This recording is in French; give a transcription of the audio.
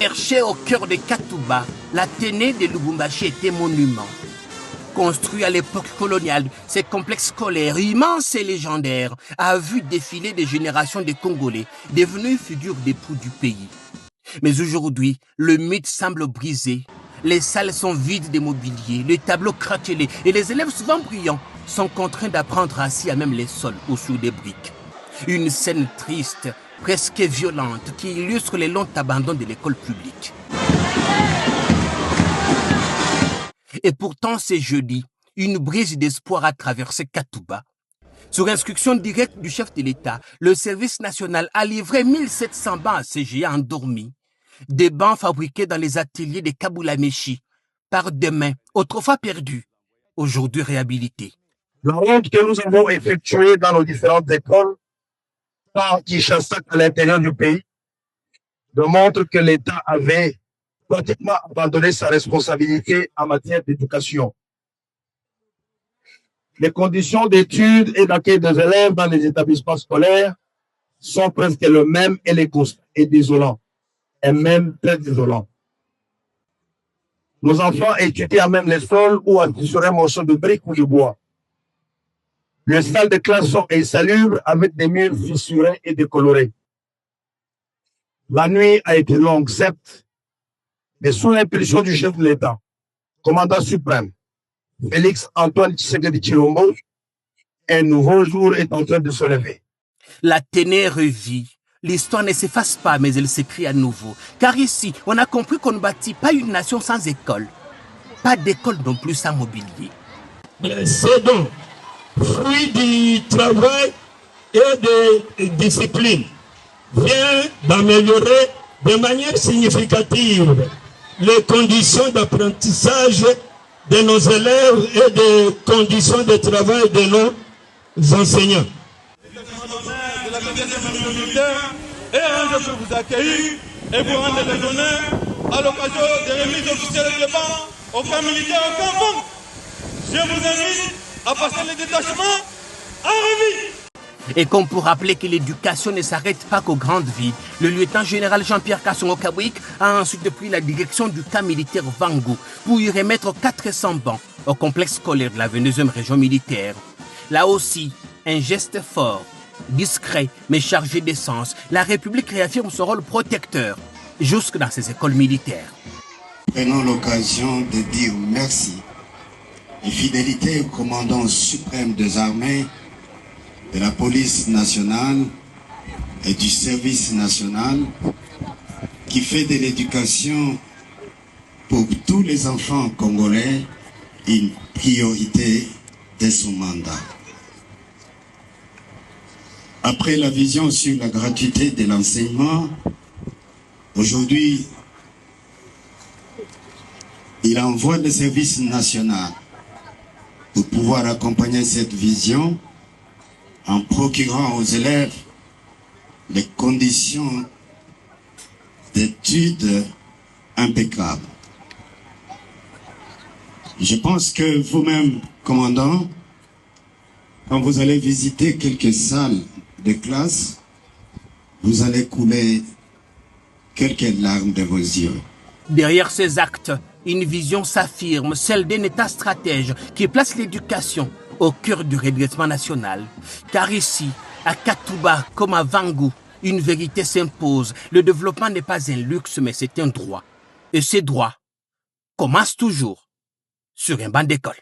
Perché au cœur de Katouba, l'Athénée de Lubumbashi était monument. Construit à l'époque coloniale, ce complexe scolaire immense et légendaire a vu défiler des générations de Congolais, devenus figures d'époux du pays. Mais aujourd'hui, le mythe semble brisé. Les salles sont vides de mobilier, les tableaux craquelés et les élèves souvent brillants sont contraints d'apprendre assis à même les sols ou sur des briques. Une scène triste, presque violente, qui illustre les longs abandons de l'école publique. Et pourtant, c'est jeudi, une brise d'espoir a traversé Katouba. Sur instruction directe du chef de l'État, le service national a livré 1700 bancs à ces géants endormis. Des bancs fabriqués dans les ateliers de Kabulameshi, par des mains autrefois perdues, aujourd'hui réhabilitées. La ronde que nous avons effectuée dans nos différentes écoles, par Kinshasa à l'intérieur du pays, démontre que l'État avait pratiquement abandonné sa responsabilité en matière d'éducation. Les conditions d'études et d'accueil des élèves dans les établissements scolaires sont presque les mêmes et désolants, et même très désolants. Nos enfants étudient à même les sols ou sur un morceau de briques ou de bois. Les salles de classe sont insalubres avec des murs fissurés et décolorés. La nuit a été longue, certes, mais sous l'impulsion du chef de l'État, commandant suprême, Félix Antoine Tshisekedi Tshilombo, un nouveau jour est en train de se lever. L'Athénée revit. L'histoire ne s'efface pas, mais elle s'écrit à nouveau. Car ici, on a compris qu'on ne bâtit pas une nation sans école. Pas d'école non plus sans mobilier. C'est donc fruit du travail et de discipline vient d'améliorer de manière significative les conditions d'apprentissage de nos élèves et des conditions de travail de nos enseignants. De la deuxième militaire et je peux vous accueillir et vous rendre les honneurs à l'occasion des remises officielles de banc, aucun militaire, aucun banc. Je vous invite à passer le détachement en revue. Et comme pour rappeler que l'éducation ne s'arrête pas qu'aux grandes villes, le lieutenant-général Jean-Pierre Kassongo-Kabouik a ensuite pris la direction du camp militaire Vangu pour y remettre 400 bancs au complexe scolaire de la 22e région militaire. Là aussi, un geste fort, discret mais chargé d'essence, la République réaffirme son rôle protecteur jusque dans ses écoles militaires. Prenons l'occasion de dire merci et fidélité au commandant suprême des armées, de la police nationale et du service national qui fait de l'éducation pour tous les enfants congolais une priorité de son mandat. Après la vision sur la gratuité de l'enseignement, aujourd'hui, il envoie le service national pour pouvoir accompagner cette vision en procurant aux élèves les conditions d'études impeccables. Je pense que vous-même, commandant, quand vous allez visiter quelques salles de classe, vous allez couler quelques larmes de vos yeux. Derrière ces actes, une vision s'affirme, celle d'un État stratège qui place l'éducation au cœur du redressement national. Car ici, à Katouba comme à Vangu, une vérité s'impose. Le développement n'est pas un luxe, mais c'est un droit. Et ces droits commencent toujours sur un banc d'école.